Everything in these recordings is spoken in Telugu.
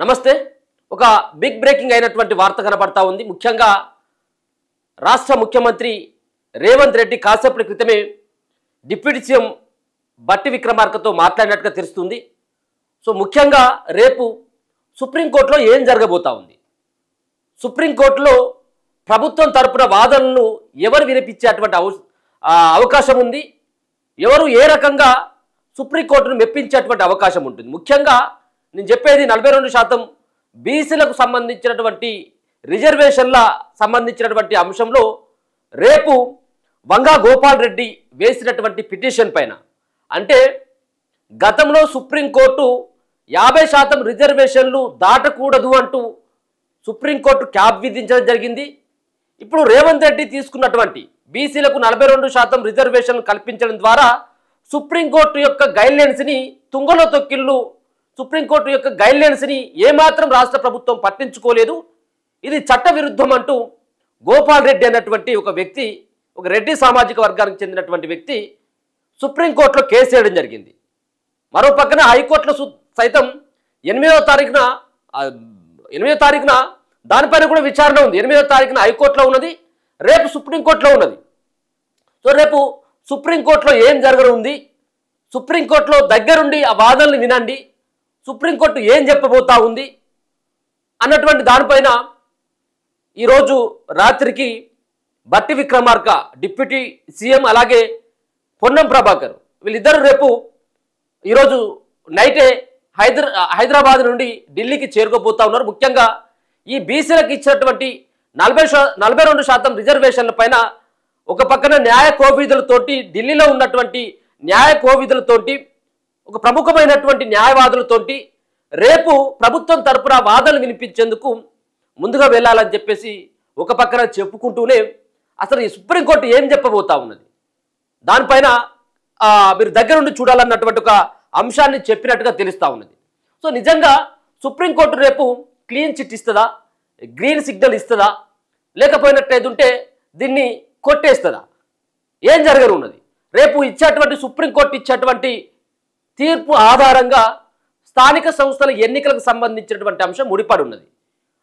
నమస్తే. ఒక బిగ్ బ్రేకింగ్ అయినటువంటి వార్త కనబడతా ఉంది. ముఖ్యంగా రాష్ట్ర ముఖ్యమంత్రి రేవంత్ రెడ్డి కాసేపటి క్రితమే డిప్యూటీ సీఎం బట్టి విక్రమార్కతో మాట్లాడినట్టుగా తెలుస్తుంది. సో ముఖ్యంగా రేపు సుప్రీంకోర్టులో ఏం జరగబోతా ఉంది, సుప్రీంకోర్టులో ప్రభుత్వం తరపున వాదనలను ఎవరు వినిపించేటువంటి అవకాశం ఉంది, ఎవరు ఏ రకంగా సుప్రీంకోర్టును మెప్పించేటువంటి అవకాశం ఉంటుంది. ముఖ్యంగా నేను చెప్పేది 42% బీసీలకు సంబంధించినటువంటి రిజర్వేషన్ల సంబంధించినటువంటి అంశంలో రేపు వంగా గోపాల్ రెడ్డి వేసినటువంటి పిటిషన్ పైన, అంటే గతంలో సుప్రీంకోర్టు 50% రిజర్వేషన్లు దాటకూడదు అంటూ సుప్రీంకోర్టు క్యాప్ విధించడం జరిగింది. ఇప్పుడు రేవంత్ రెడ్డి తీసుకున్నటువంటి బీసీలకు 42% రిజర్వేషన్లు కల్పించడం ద్వారా సుప్రీంకోర్టు యొక్క గైడ్లైన్స్ని తుంగలో తొక్కిళ్ళు. సుప్రీంకోర్టు యొక్క గైడ్లైన్స్ని ఏమాత్రం రాష్ట్ర ప్రభుత్వం పట్టించుకోలేదు, ఇది చట్టవిరుద్ధం అంటూ గోపాల్ రెడ్డి అన్నటువంటి ఒక వ్యక్తి, ఒక రెడ్డి సామాజిక వర్గానికి చెందినటువంటి వ్యక్తి సుప్రీంకోర్టులో కేసు వేయడం జరిగింది. మరో పక్కన హైకోర్టులో సైతం 8వ తారీఖున దానిపైన కూడా విచారణ ఉంది. 8వ తారీఖున హైకోర్టులో ఉన్నది, రేపు సుప్రీంకోర్టులో ఉన్నది. సో రేపు సుప్రీంకోర్టులో ఏం జరగనుంది, సుప్రీంకోర్టులో దగ్గరుండి ఆ వాదనలు వినండి, సుప్రీంకోర్టు ఏం చెప్పబోతా ఉంది అన్నటువంటి దానిపైన ఈరోజు రాత్రికి బట్టి విక్రమార్క డిప్యూటీ సీఎం అలాగే పొన్నం ప్రభాకర్ వీళ్ళిద్దరూ రేపు ఈరోజు నైటే హైదరాబాద్ నుండి ఢిల్లీకి చేరుకోబోతా ఉన్నారు. ముఖ్యంగా ఈ బీసీలకు ఇచ్చినటువంటి 42% రిజర్వేషన్ల పైన ఒక పక్కన న్యాయ కోవిధులతోటి, ఢిల్లీలో ఉన్నటువంటి న్యాయ కోవిధులతోటి, ఒక ప్రముఖమైనటువంటి న్యాయవాదులతోటి రేపు ప్రభుత్వం తరపున వాదనలు వినిపించేందుకు ముందుగా వెళ్ళాలని చెప్పేసి ఒక పక్కన చెప్పుకుంటూనే అసలు ఈ సుప్రీంకోర్టు ఏం చెప్పబోతా ఉన్నది దానిపైన మీరు దగ్గరుండి చూడాలన్నటువంటి ఒక అంశాన్ని చెప్పినట్టుగా తెలుస్తూ ఉన్నది. సో నిజంగా సుప్రీంకోర్టు రేపు క్లీన్ చిట్ ఇస్తుందా, గ్రీన్ సిగ్నల్ ఇస్తుందా, లేకపోయినట్టయితే దీన్ని కొట్టేస్తుందా, ఏం జరగనున్నది? రేపు ఇచ్చేటువంటి సుప్రీంకోర్టు ఇచ్చేటువంటి తీర్పు ఆధారంగా స్థానిక సంస్థల ఎన్నికలకు సంబంధించినటువంటి అంశం ముడిపడి ఉన్నది.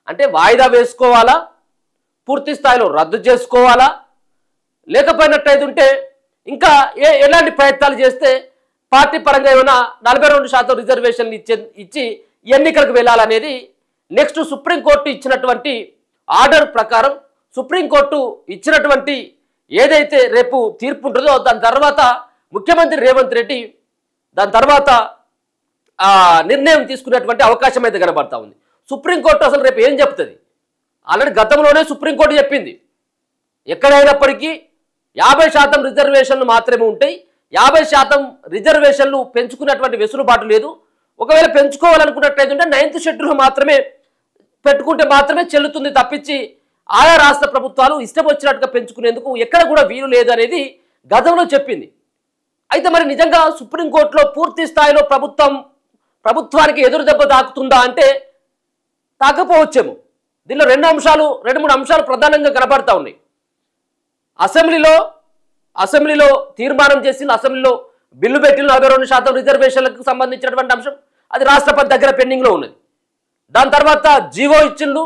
అంటే వాయిదా వేసుకోవాలా, పూర్తి స్థాయిలో రద్దు చేసుకోవాలా, లేకపోయినట్టయితే ఇంకా ఎలాంటి ప్రయత్నాలు చేస్తే పార్టీ పరంగా ఏమైనా 42% రిజర్వేషన్లు ఇచ్చి ఎన్నికలకు వెళ్ళాలనేది నెక్స్ట్ సుప్రీంకోర్టు ఇచ్చినటువంటి ఆర్డర్ ప్రకారం, సుప్రీంకోర్టు ఇచ్చినటువంటి ఏదైతే రేపు తీర్పు ఉంటుందో దాని తర్వాత ముఖ్యమంత్రి రేవంత్ రెడ్డి దాని తర్వాత నిర్ణయం తీసుకునేటువంటి అవకాశం అయితే కనబడతా ఉంది. సుప్రీంకోర్టు అసలు రేపు ఏం చెప్తుంది? ఆల్రెడీ గతంలోనే సుప్రీంకోర్టు చెప్పింది, ఎక్కడైనప్పటికీ 50% రిజర్వేషన్లు మాత్రమే ఉంటాయి, 50% రిజర్వేషన్లు పెంచుకున్నటువంటి వెసులుబాటు లేదు. ఒకవేళ పెంచుకోవాలనుకున్నట్లయితే 9th షెడ్యూల్ మాత్రమే పెట్టుకుంటే మాత్రమే చెల్లుతుంది తప్పించి ఆయా రాష్ట్ర ప్రభుత్వాలు ఇష్టం వచ్చినట్టుగా పెంచుకునేందుకు ఎక్కడ కూడా వీలు లేదు అనేది గతంలో చెప్పింది. అయితే మరి నిజంగా సుప్రీంకోర్టులో పూర్తి స్థాయిలో ప్రభుత్వానికి ఎదురు దెబ్బ తాకుతుందా అంటే తాకపోవచ్చేమో. దీనిలో 2-3 అంశాలు ప్రధానంగా కనబడతా ఉన్నాయి. అసెంబ్లీలో తీర్మానం చేసింది, అసెంబ్లీలో బిల్లు పెట్టిన 42% రిజర్వేషన్లకు సంబంధించినటువంటి అంశం అది రాష్ట్రపతి దగ్గర పెండింగ్లో ఉన్నది. దాని తర్వాత జీవో ఇచ్చిండ్రు,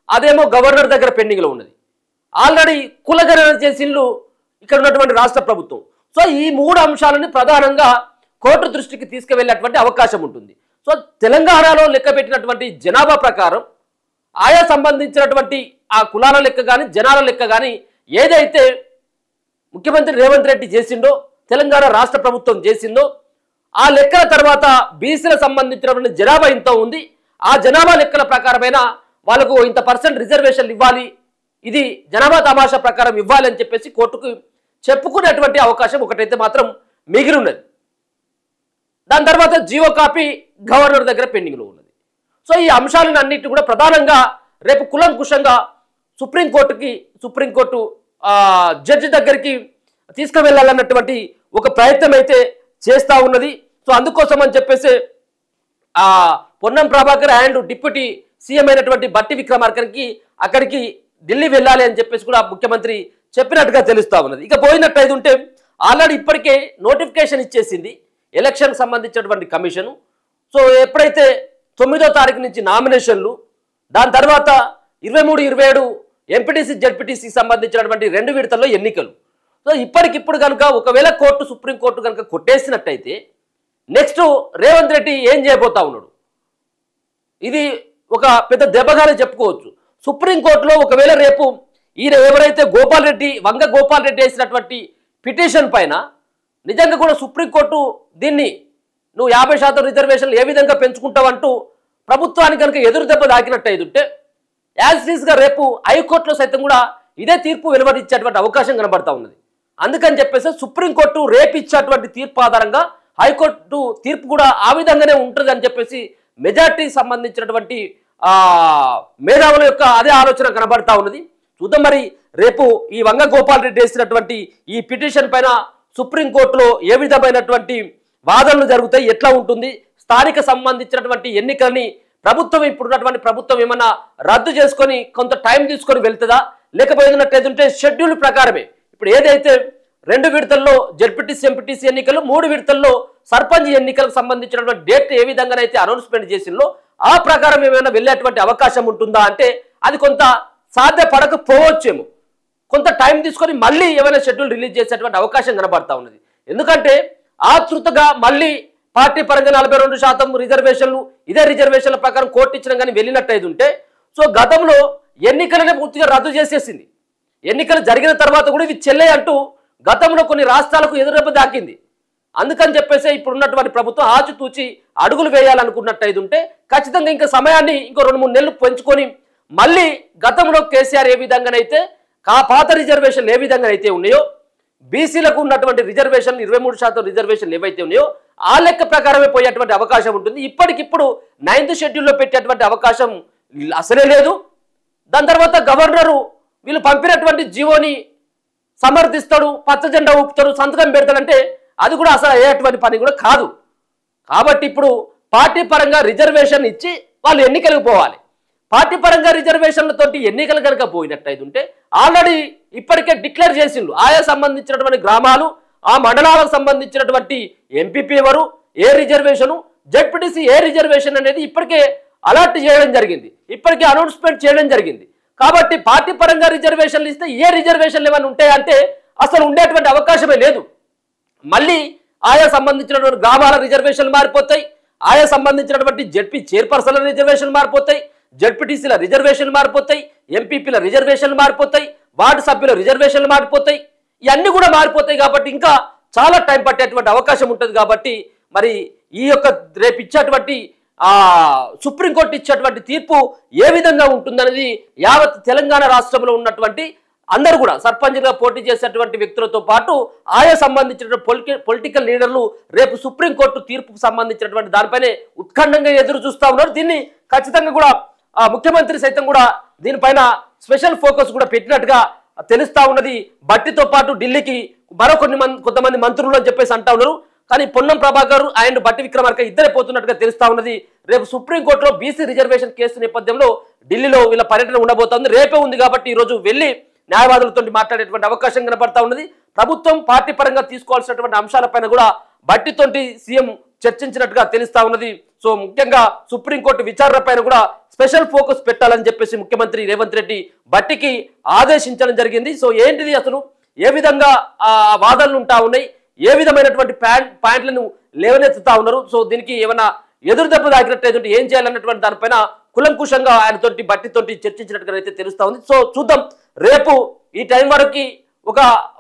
అదేమో గవర్నర్ దగ్గర పెండింగ్లో ఉన్నది. ఆల్రెడీ కులగణన చేసిండ్రు ఇక్కడ ఉన్నటువంటి రాష్ట్ర ప్రభుత్వం. సో ఈ 3 అంశాలని ప్రధానంగా కోర్టు దృష్టికి తీసుకువెళ్ళేటువంటి అవకాశం ఉంటుంది. సో తెలంగాణలో లెక్క పెట్టినటువంటి జనాభా ప్రకారం ఆయా సంబంధించినటువంటి ఆ కులాల లెక్క కానీ జనాల లెక్క కానీ ఏదైతే ముఖ్యమంత్రి రేవంత్ రెడ్డి చేసిండో, తెలంగాణ రాష్ట్ర ప్రభుత్వం చేసిందో ఆ లెక్కల తర్వాత బీసీల సంబంధించినటువంటి జనాభా ఇంత ఉంది, ఆ జనాభా లెక్కల ప్రకారమైన వాళ్ళకు ఇంత % రిజర్వేషన్లు ఇవ్వాలి, ఇది జనాభా తమాషా ప్రకారం ఇవ్వాలి అని చెప్పేసి కోర్టుకు చెప్పుకునేటువంటి అవకాశం ఒకటైతే మాత్రం మిగిలి ఉన్నది. దాని తర్వాత జీవో కాపీ గవర్నర్ దగ్గర పెండింగ్లో ఉన్నది. సో ఈ అంశాలను అన్నిటి కూడా ప్రధానంగా రేపు కులంకుశంగా సుప్రీంకోర్టు జడ్జి దగ్గరికి తీసుకువెళ్ళాలన్నటువంటి ఒక ప్రయత్నం అయితే చేస్తూ ఉన్నది. సో అందుకోసం అని చెప్పేసి Ponnam Prabhakar and deputy CM అయినటువంటి బట్టి విక్రమార్కకి అక్కడికి ఢిల్లీ వెళ్ళాలి అని చెప్పేసి కూడా ముఖ్యమంత్రి చెప్పినట్టుగా తెలుస్తూ ఉన్నది. ఇక పోయినట్టయితే ఆల్రెడీ ఇప్పటికే నోటిఫికేషన్ ఇచ్చేసింది ఎలక్షన్ సంబంధించినటువంటి కమిషన్. సో ఎప్పుడైతే 9వ తారీఖు నుంచి నామినేషన్లు, దాని తర్వాత 23, 27 ఎంపీటీసీ జెడ్పీటీసీకి సంబంధించినటువంటి 2 విడతల్లో ఎన్నికలు. సో ఇప్పటికిప్పుడు కనుక ఒకవేళ సుప్రీంకోర్టు కనుక కొట్టేసినట్టయితే నెక్స్ట్ రేవంత్ రెడ్డి ఏం చేయబోతా ఉన్నాడు? ఇది ఒక పెద్ద దెబ్బగానే చెప్పుకోవచ్చు. సుప్రీంకోర్టులో ఒకవేళ రేపు ఈయన ఎవరైతే వంగ గోపాల్ రెడ్డి వేసినటువంటి పిటిషన్ పైన నిజంగా కూడా సుప్రీంకోర్టు దీన్ని నువ్వు 50% రిజర్వేషన్లు ఏ విధంగా పెంచుకుంటావంటూ ప్రభుత్వానికి కనుక ఎదురు దెబ్బ దాకినట్టయితే యాజ్ ఇట్ ఈస్గా రేపు హైకోర్టులో సైతం కూడా ఇదే తీర్పు వెలువరించేటువంటి అవకాశం కనబడతా ఉన్నది. అందుకని చెప్పేసి సుప్రీంకోర్టు రేపు ఇచ్చేటువంటి తీర్పు ఆధారంగా హైకోర్టు తీర్పు కూడా ఆ విధంగానే ఉంటుంది అని చెప్పేసి మెజార్టీకి సంబంధించినటువంటి మేధావుల యొక్క అదే ఆలోచన కనబడతా ఉన్నది. చూద్దాం మరి రేపు ఈ వంగ గోపాల్ రెడ్డి వేసినటువంటి ఈ పిటిషన్ పైన సుప్రీంకోర్టులో ఏ విధమైనటువంటి వాదనలు జరుగుతాయి, ఎట్లా ఉంటుంది, స్థానిక సంబంధించినటువంటి ఎన్నికలని ఇప్పుడున్నటువంటి ప్రభుత్వం ఏమన్నా రద్దు చేసుకొని కొంత టైం తీసుకొని వెళ్తుందా, లేకపోతే షెడ్యూల్ ప్రకారమే ఇప్పుడు ఏదైతే 2 విడతల్లో జెడ్పీటీసీ ఎంపీటీసీ ఎన్నికలు, 3 విడతల్లో సర్పంచ్ ఎన్నికలకు సంబంధించినటువంటి డేట్ ఏ విధంగానైతే అనౌన్స్మెంట్ చేసిందో ఆ ప్రకారం ఏమైనా వెళ్ళేటువంటి అవకాశం ఉంటుందా అంటే అది కొంత సాధ్యపడకపోవచ్చేమో. కొంత టైం తీసుకొని మళ్ళీ ఏమైనా షెడ్యూల్ రిలీజ్ చేసేటువంటి అవకాశం కనబడతా ఉన్నది. ఎందుకంటే ఆతృతగా మళ్ళీ పార్టీ పరంగా 42% రిజర్వేషన్లు, ఇదే రిజర్వేషన్ల ప్రకారం కోర్టు ఇచ్చిన కానీ వెళ్ళినట్టయితే ఉంటే సో గతంలో ఎన్నికలనే పూర్తిగా రద్దు చేసేసింది. ఎన్నికలు జరిగిన తర్వాత కూడా ఇవి చెల్లే అంటూ గతంలో కొన్ని రాష్ట్రాలకు ఎదురెబ్బ దాకింది. అందుకని చెప్పేసి ఇప్పుడున్నటువంటి ప్రభుత్వం ఆచితూచి అడుగులు వేయాలనుకున్నట్టయితే ఉంటే ఖచ్చితంగా ఇంకా సమయాన్ని ఇంకో 2-3 నెలలు పెంచుకొని మళ్ళీ గతంలో కేసీఆర్ ఏ విధంగానైతే పాత రిజర్వేషన్లు ఏ విధంగానైతే ఉన్నాయో, బీసీలకు ఉన్నటువంటి రిజర్వేషన్లు 23% రిజర్వేషన్లు ఏవైతే ఉన్నాయో ఆ లెక్క ప్రకారమే పోయేటువంటి అవకాశం ఉంటుంది. ఇప్పటికిప్పుడు 9th షెడ్యూల్లో పెట్టేటువంటి అవకాశం అసలే లేదు. దాని తర్వాత గవర్నరు వీళ్ళు పంపినటువంటి జీవోని సమర్థిస్తాడు, పచ్చ జెండా ఊపుతాడు, సంతకం పెడతాడంటే అది కూడా అసలు అయ్యేటువంటి పని కూడా కాదు. కాబట్టి ఇప్పుడు పార్టీ పరంగా రిజర్వేషన్ ఇచ్చి వాళ్ళు ఎన్నికలకు పోవాలి. పార్టీ పరంగా రిజర్వేషన్లతోటి ఎన్నికలు కనుక పోయినట్టయితే ఉంటే ఆల్రెడీ ఇప్పటికే డిక్లేర్ చేసిండు ఆయా సంబంధించినటువంటి గ్రామాలు, ఆ మండలాలకు సంబంధించినటువంటి ఎంపీపీ ఎవరు, ఏ రిజర్వేషను, జెడ్పీటీసీ ఏ రిజర్వేషన్ అనేది ఇప్పటికే అలర్ట్ చేయడం జరిగింది, ఇప్పటికే అనౌన్స్మెంట్ చేయడం జరిగింది. కాబట్టి పార్టీ పరంగా రిజర్వేషన్లు ఇస్తే ఏ రిజర్వేషన్లు ఏమైనా ఉంటాయంటే అసలు ఉండేటువంటి అవకాశమే లేదు. మళ్ళీ ఆయా సంబంధించినటువంటి గ్రామాల రిజర్వేషన్లు మారిపోతాయి, ఆయా సంబంధించినటువంటి జెడ్పీ చైర్పర్సన్ల రిజర్వేషన్లు మారిపోతాయి, జెడ్పీటీసీల రిజర్వేషన్లు మారిపోతాయి, ఎంపీపీల రిజర్వేషన్లు మారిపోతాయి, వార్డు సభ్యుల రిజర్వేషన్లు మారిపోతాయి, ఇవన్నీ కూడా మారిపోతాయి. కాబట్టి ఇంకా చాలా టైం పట్టేటువంటి అవకాశం ఉంటుంది. కాబట్టి మరి ఈ యొక్క రేపు ఇచ్చేటువంటి సుప్రీంకోర్టు ఇచ్చేటువంటి తీర్పు ఏ విధంగా ఉంటుందనేది యావత్ తెలంగాణ రాష్ట్రంలో ఉన్నటువంటి అందరూ కూడా సర్పంచ్గా పోటీ చేసేటువంటి వ్యక్తులతో పాటు ఆయా సంబంధించినటువంటి పొలిటికల్ లీడర్లు రేపు సుప్రీంకోర్టు తీర్పుకు సంబంధించినటువంటి దానిపైనే ఉత్కంఠంగా ఎదురు చూస్తూ ఉన్నారు. దీన్ని ఖచ్చితంగా కూడా ముఖ్యమంత్రి సైతం కూడా దీనిపైన స్పెషల్ ఫోకస్ కూడా పెట్టినట్టుగా తెలుస్తా ఉన్నది. బట్టితో పాటు ఢిల్లీకి మరో కొంతమంది మంత్రులు అని చెప్పేసి అంటా ఉన్నారు. కానీ పొన్నం ప్రభాకర్ అండ్ బట్టి విక్రమార్క ఇద్దరే పోతున్నట్టుగా తెలుస్తా ఉన్నది. రేపు సుప్రీంకోర్టులో బీసీ రిజర్వేషన్ కేసు నేపథ్యంలో ఢిల్లీలో వీళ్ళ పర్యటన ఉండబోతోంది. రేపే ఉంది కాబట్టి ఈరోజు వెళ్ళి న్యాయవాదులతో మాట్లాడేటువంటి అవకాశం కనబడతా ఉన్నది. ప్రభుత్వం పార్టీ పరంగా తీసుకోవాల్సినటువంటి అంశాలపైన కూడా బట్టితోటి సీఎం చర్చించినట్టుగా తెలుస్తా ఉన్నది. సో ముఖ్యంగా సుప్రీంకోర్టు విచారణ పైన కూడా స్పెషల్ ఫోకస్ పెట్టాలని చెప్పేసి ముఖ్యమంత్రి రేవంత్ రెడ్డి బట్టికి ఆదేశించడం జరిగింది. సో ఏంటిది అసలు ఏ విధంగా వాదనలు ఉంటా ఉన్నాయి, ఏ విధమైనటువంటి పాయింట్లను లేవనెత్తుతా ఉన్నారు, సో దీనికి ఏమైనా ఎదురు దెబ్బ తాకినట్టయితే ఏం చేయాలన్నటువంటి దానిపైన కులంకుశంగా ఆయనతోటి బట్టితోటి చర్చించినట్టుగా అయితే తెలుస్తా ఉంది. సో చూద్దాం రేపు ఈ టైం వరకు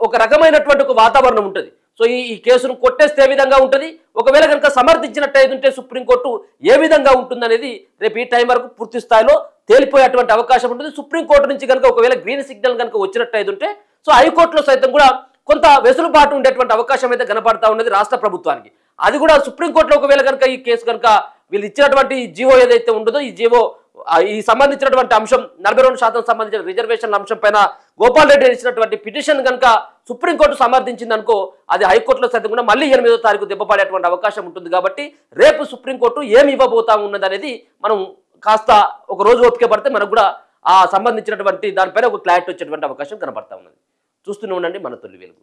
ఒక రకమైనటువంటి ఒక వాతావరణం ఉంటుంది. సో ఈ కేసును కొట్టేస్తే ఏ విధంగా ఉంటుంది, ఒకవేళ కనుక సమర్థించినట్టయితే సుప్రీంకోర్టు ఏ విధంగా ఉంటుందనేది రేపు ఈ టైం వరకు పూర్తి స్థాయిలో తేలిపోయేటువంటి అవకాశం ఉంటుంది. సుప్రీంకోర్టు నుంచి కనుక ఒకవేళ గ్రీన్ సిగ్నల్ కనుక వచ్చినట్టయితే సో హైకోర్టులో సైతం కూడా కొంత వెసులుబాటు ఉండేటువంటి అవకాశం అయితే కనపడతా ఉన్నది రాష్ట్ర ప్రభుత్వానికి. అది కూడా సుప్రీంకోర్టులో ఒకవేళ కనుక ఈ కేసు కనుక వీళ్ళు ఇచ్చినటువంటి జీవో ఏదైతే ఉంటుందో ఈ జీవో ఈ సంబంధించినటువంటి అంశం 42% సంబంధించిన రిజర్వేషన్ అంశం పైన గోపాల్ రెడ్డి ఇచ్చినటువంటి పిటిషన్ కనుక సుప్రీంకోర్టు సమర్థించింది అనుకో అది హైకోర్టులో సైతం కూడా మళ్ళీ 8వ తారీఖు దెబ్బపడేటువంటి అవకాశం ఉంటుంది. కాబట్టి రేపు సుప్రీంకోర్టు ఏమి ఇవ్వబోతా ఉన్నది అనేది మనం కాస్త ఒక రోజు ఓపిక పడితే మనకు కూడా ఆ సంబంధించినటువంటి దానిపైన ఒక క్లారిటీ వచ్చేటువంటి అవకాశం కనబడతా ఉన్నది. చూస్తూనే ఉండండి మన తొలి వెలుగు.